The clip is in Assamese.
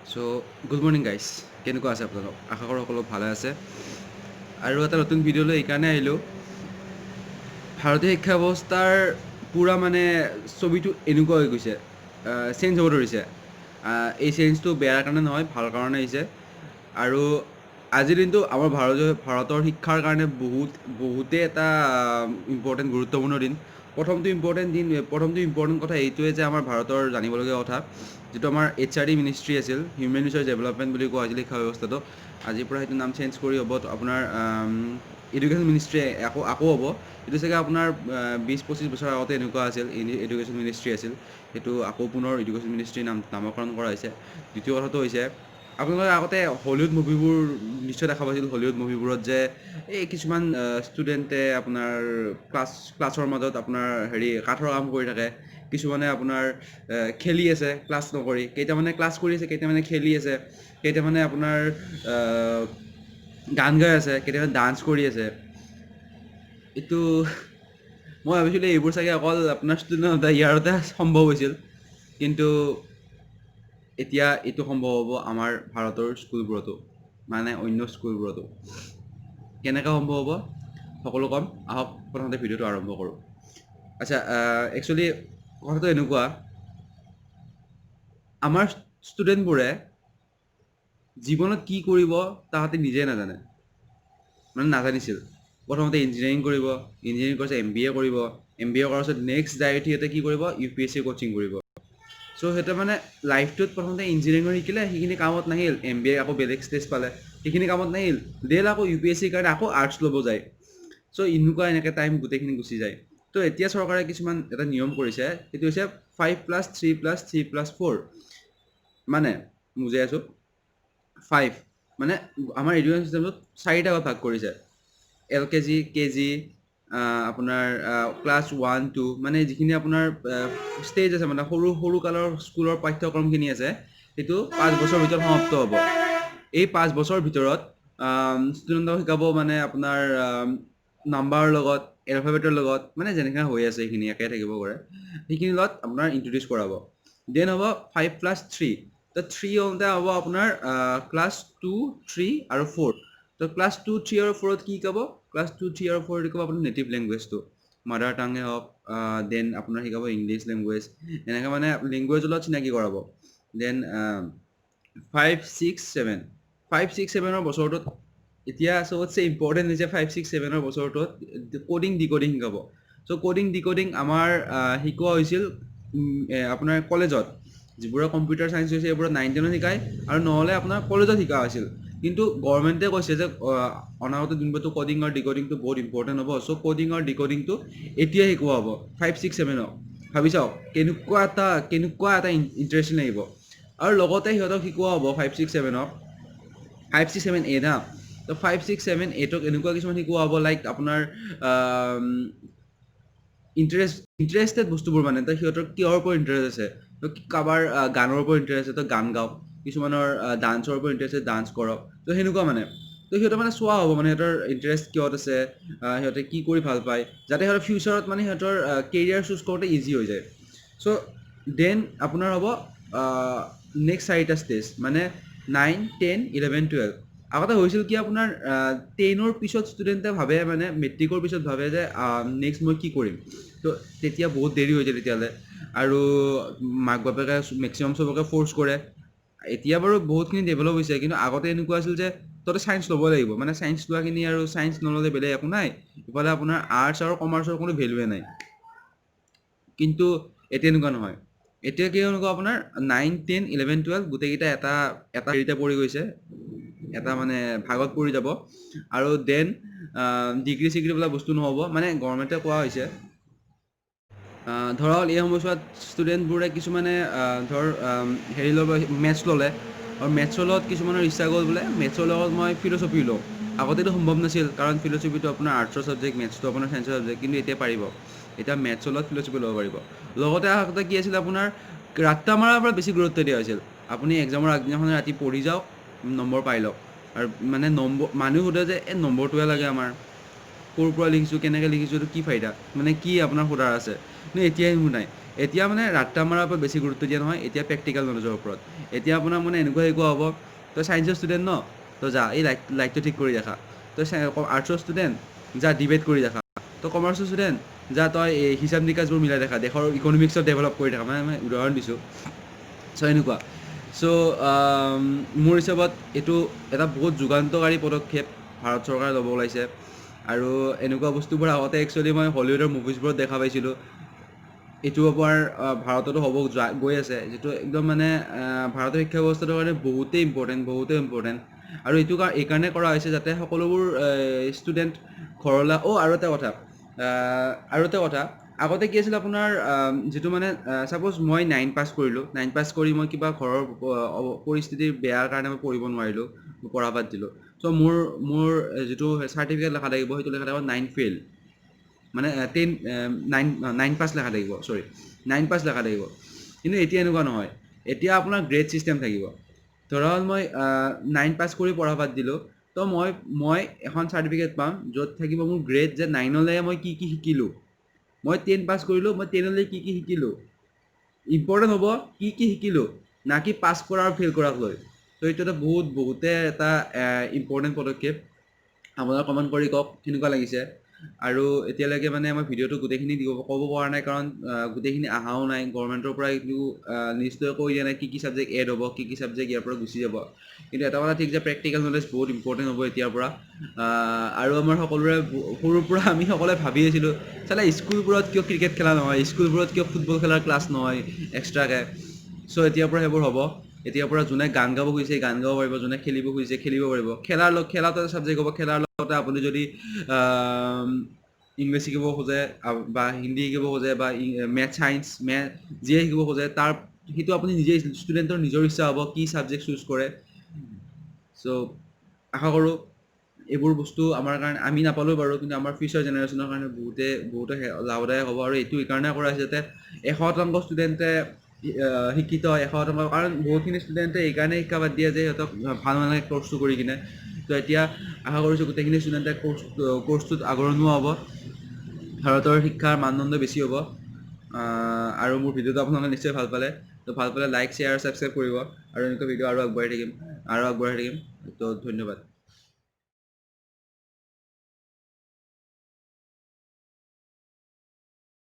চ' গুড মৰ্ণিং গাইজ, কেনেকুৱা আছে আপোনালোক? আশা কৰোঁ সকলো ভালে আছে। আৰু এটা নতুন ভিডিঅ'লৈ এইকাৰণে আহিলোঁ, ভাৰতীয় শিক্ষা ব্যৱস্থাৰ পূৰা মানে ছবিটো এনেকুৱা হৈ গৈছে, চেঞ্জ হ'ব ধৰিছে। এই চেঞ্জটো বেয়াৰ কাৰণে নহয়, ভাল কাৰণে আহিছে। আৰু আজিৰ দিনটো আমাৰ ভাৰতৰ শিক্ষাৰ কাৰণে বহুতেই এটা ইম্পৰ্টেণ্ট গুৰুত্বপূৰ্ণ দিন। প্ৰথমটো ইম্পৰ্টেণ্ট কথা এইটোৱে যে আমাৰ ভাৰতৰ জানিবলগীয়া কথা, যিটো আমাৰ HRD মিনিষ্ট্ৰী আছিল, হিউমেন ৰিচোৰ্চ ডেভেলপমেণ্ট বুলি কোৱা হৈছিল শিক্ষা ব্যৱস্থাটো। আজিৰ পৰা সেইটো নাম চেঞ্জ কৰি হ'ব আপোনাৰ এডুকেশ্যন মিনিষ্ট্ৰী আকৌ হ'ব। এইটো চাগে আপোনাৰ 20-25 বছৰ আগতে এনেকুৱা আছিল, এডুকেশ্যন মিনিষ্ট্ৰী আছিল। সেইটো আকৌ পুনৰ এডুকেশ্যন মিনিষ্ট্ৰী নামকৰণ কৰা হৈছে। দ্বিতীয় কথাটো হৈছে, আপোনালোকে আগতে হলিউড মুভিবোৰ নিশ্চয় দেখা পাইছিল। হলিউড মুভিবোৰত যে এই কিছুমান ষ্টুডেণ্টে আপোনাৰ ক্লাছৰ মাজত আপোনাৰ কাঠৰ কাম কৰি থাকে, কিছুমানে আপোনাৰ খেলি আছে ক্লাছ নকৰি, কেইটামানে ক্লাছ কৰি আছে, কেইটামানে খেলি আছে, কেইটামানে আপোনাৰ গান গাই আছে, কেইটামানে ডান্স কৰি আছে। এইটো মই ভাবিছিলোঁ এইবোৰ চাগে অকল আপোনাৰ ষ্টুডেণ্ট ইয়াৰতে সম্ভৱ হৈছিল, কিন্তু এতিয়া এইটো সম্ভৱ হ'ব আমাৰ ভাৰতৰ স্কুলবোৰতো, মানে অন্য স্কুলবোৰতো। কেনেকৈ সম্ভৱ হ'ব সকলো ক'ম, আহক প্ৰথমতে ভিডিঅ'টো আৰম্ভ কৰোঁ। আচ্ছা, একচুৱেলি কথাটো এনেকুৱা, আমাৰ ষ্টুডেণ্টবোৰে জীৱনত কি কৰিব তাহাঁতে নিজে নাজানে, মানে নাজানিছিল। প্ৰথমতে ইঞ্জিনিয়াৰিং কৰিব, ইঞ্জিনিয়াৰিং কৰাৰ পিছত MBA কৰিব, MBA কৰাৰ পিছত নেক্সট ডাইৰেক্ট সিহঁতে কি কৰিব, UPSC কোচিং কৰিব। চ' সিহঁতে মানে লাইফটোত প্ৰথমতে ইঞ্জিনিয়াৰিং শিকিলে, সেইখিনি কামত নাহিল, MBA আকৌ বেলেগ ষ্টেজ পালে, সেইখিনি কামত নাহিল, আকৌ UPSCৰ কাৰণে আকৌ আৰ্টছ ল'ব যায়। চ' এনেকৈ টাইম গোটেইখিনি গুচি যায়। তো এতিয়া চৰকাৰে কিছুমান এটা নিয়ম কৰিছে, সেইটো হৈছে 5+3+3+4। মানে বুজাই আছোঁ, 5 মানে আমাৰ এডুকেশ্যন চিষ্টেমটোত 4টা ভাগ কৰিছে। LKG, KG, আপোনাৰ ক্লাছ 1-2, মানে যিখিনি আপোনাৰ ষ্টেজ আছে, মানে সৰু সৰু কালৰ স্কুলৰ পাঠ্যক্ৰমখিনি আছে, সেইটো 5 বছৰৰ ভিতৰত সমাপ্ত হ'ব। এই 5 বছৰৰ ভিতৰত ষ্টুডেণ্টক শিকাব মানে আপোনাৰ নাম্বাৰৰ লগত, এলফাবেটৰ লগত, মানে যেনেকৈ হৈ আছে সেইখিনি একে থাকিব পাৰে, সেইখিনিৰ লগত আপোনাৰ ইণ্ট্ৰডিউচ কৰাব। দেন হ'ব 5+3। তো 3 হওঁতে হ'ব আপোনাৰ ক্লাছ 2, 3 আৰু 4। তো ক্লাছ 2, 3 আৰু 4ত কি শিকাব? ক্লাছ 2, 3 আৰু 4 শিকাব আপোনাৰ নেটিভ লেংগুৱেজটো, মাডাৰ টাঙে হওক, দেন আপোনাৰ শিকাব ইংলিছ লেংগুৱেজ, এনেকৈ মানে লেংগুৱেজৰ লগত চিনাকি কৰাব। দেন 5, 6, 7, 5-6-7ৰ বছৰটোত এতিয়া চবতছে ইম্পৰ্টেণ্ট হৈছে 5-6-7ৰ বছৰটোত কোডিং ডিকোডিং শিকাব। চ' কোডিং ডিকোডিং আমাৰ শিকোৱা হৈছিল আপোনাৰ কলেজত, যিবোৰৰ কম্পিউটাৰ চায়েন্স হৈছে এইবোৰত 9-10ত শিকায়, আৰু নহ'লে আপোনাৰ কলেজত শিকা হৈছিল। কিন্তু গভৰ্ণমেণ্টে কৈছে যে অনাগত দিনবোৰতো কোডিং আৰু ডিকোডিংটো বহুত ইম্পৰ্টেণ্ট হ'ব। চ' কোডিং আৰু ডিকোডিংটো এতিয়াই শিকোৱা হ'ব 5-6-7ক। ভাবি চাওক কেনেকুৱা এটা ইণ্টাৰেষ্টিং লাগিব। আৰু লগতে সিহঁতক শিকোৱা হ'ব 5-6-7ক 5-6-7-8 হা। তো 5-6-7-8ক এনেকুৱা কিছুমান শিকোৱা হ'ব, লাইক আপোনাৰ ইণ্টাৰেষ্টেড বস্তুবোৰ, মানে তো সিহঁতৰ কিহৰ ওপৰত ইণ্টাৰেষ্ট আছে। তো কাৰোবাৰ গানৰ ওপৰত ইণ্টাৰেষ্ট আছে তো গান গাওক, কিছুমানৰ ডান্সৰ ওপৰত ইণ্টাৰেষ্ট আছে ডান্স কৰক। তো সেনেকুৱা মানে, তো সিহঁতৰ মানে চোৱা হ'ব মানে সিহঁতৰ ইণ্টাৰেষ্ট কিহত আছে, সিহঁতে কি কৰি ভাল পায়, যাতে সিহঁতৰ ফিউচাৰত মানে সিহঁতৰ কেৰিয়াৰ চুজ কৰোঁতে ইজি হৈ যায়। চ' দেন আপোনাৰ হ'ব নেক্সট 4টা ষ্টেজ, মানে 9, 10, 11, 12। আগতে হৈছিল কি আপোনাৰ 10ৰ পিছত ষ্টুডেণ্টে ভাবে, মানে মেট্ৰিকৰ পিছত ভাবে যে নেক্সট মই কি কৰিম। তো তেতিয়া বহুত দেৰি হৈ যায় তেতিয়াহ'লে, আৰু মাক বাপেকে মেক্সিমাম চবকে ফ'ৰ্চ কৰে। এতিয়া বাৰু বহুতখিনি ডেভেলপ হৈছে, কিন্তু আগতে এনেকুৱা আছিল যে তহঁতে ছায়েন্স ল'ব লাগিব, মানে ছায়েন্স লোৱাখিনি আৰু ছায়েন্স নল'লে বেলেগ একো নাই, ইফালে আপোনাৰ আৰ্টছ আৰু কমাৰ্চৰ কোনো ভেলুৱে নাই। কিন্তু এতিয়া এনেকুৱা নহয়। এতিয়া কি এনেকুৱা আপোনাৰ 9, 10, 11, 12 গোটেইকেইটা এটা হেৰিতে পৰি গৈছে, এটা মানে ভাগত পৰি যাব। আৰু দেন ডিগ্ৰী চিগ্ৰী বোলা বস্তু নহ'ব, মানে গভৰ্ণমেণ্টে কোৱা হৈছে ধৰক এই সময়ছোৱাত ষ্টুডেণ্টবোৰে কিছুমানে হেৰি ল'ব, মেথছ ল'লে, আৰু মেথছৰ লগত কিছুমানৰ ইচ্ছা গ'ল বোলে মেথছৰ লগত মই ফিল'চফি লওঁ। আগতেতো সম্ভৱ নাছিল, কাৰণ ফিল'চফিটো আপোনাৰ আৰ্টছৰ ছাবজেক্ট, মেথছটো আপোনাৰ ছায়েন্সৰ ছাবজেক্ট, কিন্তু এতিয়া পাৰিব। এতিয়া মেথছৰ লগত ফিল'চফি ল'ব পাৰিব। লগতে আগতে কি আছিল আপোনাৰ ৰাত্তা মাৰাৰ পৰা বেছি গুৰুত্ব দিয়া হৈছিল। আপুনি এক্সামৰ আগদিনাখনে ৰাতি পঢ়ি যাওক, নম্বৰ পাই লওক। আৰু মানে মানুহ সোধে যে এই নম্বৰটোৱে লাগে আমাৰ, ক'ৰ পৰা লিখিছোঁ, কেনেকৈ লিখিছোঁ, এইটো কি ফাইদা, মানে কি আপোনাৰ সোধাৰ আছে। কিন্তু এতিয়া এইবোৰ নাই। এতিয়া মানে ৰাত্তা মাৰাৰ ওপৰত বেছি গুৰুত্ব দিয়া নহয়, এতিয়া প্ৰেক্টিকেল নলেজৰ ওপৰত। এতিয়া আপোনাৰ মানে এনেকুৱা হ'ব, তই ছায়েন্সৰ ষ্টুডেণ্ট ন, তই যা এই লাইটটো ঠিক কৰি দেখা। তই আৰ্টছৰ ষ্টুডেণ্ট, যা ডিবেট কৰি দেখা। তই কমাৰ্চৰ ষ্টুডেণ্ট, যা তই এই হিচাপ নিকাচবোৰ মিলাই দেখা, দেশৰ ইকনমিক্সত ডেভেলপ কৰি দেখা। মানে মই উদাহৰণ দিছোঁ। চ' এনেকুৱা। চ' মোৰ হিচাপত এইটো এটা বহুত যুগান্তকাৰী পদক্ষেপ ভাৰত চৰকাৰে ল'ব ওলাইছে। আৰু এনেকুৱা বস্তুবোৰ আগতে একচুৱেলি মই হলিউডৰ মুভিজবোৰত দেখা পাইছিলোঁ। এইটো আপোনাৰ ভাৰততো হ'ব গৈ আছে, যিটো একদম মানে ভাৰতৰ শিক্ষা ব্যৱস্থাটোৰ কাৰণে বহুতেই ইম্পৰ্টেণ্ট। আৰু এইকাৰণে কৰা হৈছে যাতে সকলোবোৰ ষ্টুডেণ্ট ঘৰলৈ আৰু এটা কথা আগতে কি আছিল আপোনাৰ যিটো মানে ছাপ'জ মই 9 পাছ কৰিলোঁ, 9 পাছ কৰি মই কিবা ঘৰৰ পৰিস্থিতিৰ বেয়াৰ কাৰণে মই পঢ়িব নোৱাৰিলোঁ, পঢ়া বাদ দিলোঁ। চ' মোৰ যিটো চাৰ্টিফিকেট লেখা থাকিব, সেইটো লেখা থাকিব 9 ফেইল, মানে 9 পাছ লেখা থাকিব, 9 পাছ লেখা থাকিব। কিন্তু এতিয়া এনেকুৱা নহয়, এতিয়া আপোনাৰ গ্ৰেড ছিষ্টেম থাকিব। ধৰা হ'ল মই 9 পাছ কৰি পঢ়া বাদ দিলোঁ, তো মই এখন চাৰ্টিফিকেট পাম য'ত থাকিব মোৰ গ্ৰেড, যে 9লৈ মই কি শিকিলোঁ। মই 10 পাছ কৰিলোঁ, মই 10লৈ কি শিকিলোঁ। ইম্পৰ্টেণ্ট হ'ব কি শিকিলোঁ, না কি পাছ কৰা আৰু ফেইল কৰাক লৈ। তো এইটো এটা বহুতে এটা ইম্পৰ্টেণ্ট পদক্ষেপ। আপোনালোকে কমেণ্ট কৰি কওক কেনেকুৱা লাগিছে। আৰু এতিয়ালৈকে মানে মই ভিডিঅ'টো গোটেইখিনি ক'ব পৰা নাই, কাৰণ গোটেইখিনি অহাও নাই গভৰ্ণমেণ্টৰ পৰা। এইটো নিশ্চয় কৈ দিয়া নাই কি ছাবজেক্ট এড হ'ব, কি ছাবজেক্ট ইয়াৰ পৰা গুচি যাব। কিন্তু এটা কথা ঠিক যে প্ৰেক্টিকেল নলেজ বহুত ইম্পৰ্টেণ্ট হ'ব এতিয়াৰ পৰা। আৰু আমাৰ সকলোৰে সৰুৰ পৰা আমি সকলোৱে ভাবি আছিলোঁ, চালা স্কুলবোৰত কিয় ক্ৰিকেট খেলা নহয়, স্কুলবোৰত কিয় ফুটবল খেলাৰ ক্লাছ নহয় এক্সট্ৰাকৈ। চ' এতিয়াৰ পৰা সেইবোৰ হ'ব। এতিয়াৰ পৰা যোনে গান গাব খুজিছে গান গাব পাৰিব, যোনে খেলিব খুজিছে খেলিব পাৰিব। খেলাটো এটা ছাবজেক্ট হ'ব। খেলাৰ লগতে আপুনি যদি ইংলিছ শিকিব খোজে বা হিন্দী শিকিব খোজে বা চায়েন্স যিয়ে শিকিব খোজে, সেইটো আপুনি নিজেই ষ্টুডেণ্টৰ নিজৰ ইচ্ছা হ'ব কি ছাবজেক্ট চুজ কৰে। চ' আশা কৰোঁ এইবোৰ বস্তু আমাৰ কাৰণে, আমি নাপালেও বাৰু, কিন্তু আমাৰ ফিউচাৰ জেনেৰেশ্যনৰ কাৰণে বহুতে লাভদায়ক হ'ব। আৰু এইটো এইকাৰণে কৰা হৈছে যাতে 100% ষ্টুডেণ্টে শিক্ষিত হয়, 100%। কাৰণ বহুতখিনি ষ্টুডেণ্টে এইকাৰণে শিক্ষা বাদ দিয়ে যে সিহঁতক ভাল নালাগে কৰ্চটো কৰি কিনে। তো এতিয়া আশা কৰিছোঁ গোটেইখিনি ষ্টুডেণ্টে কৰ্চটোত আগৰণুৱা হ'ব, ভাৰতৰ শিক্ষাৰ মানদণ্ড বেছি হ'ব। আৰু মোৰ ভিডিঅ'টো আপোনালোকে নিশ্চয় ভাল পালে। তো ভাল পালে লাইক, শ্বেয়াৰ, ছাবস্ক্ৰাইব কৰিব। আৰু এনেকুৱা ভিডিঅ' আৰু আগবঢ়াই থাকিম। তো ধন্যবাদ।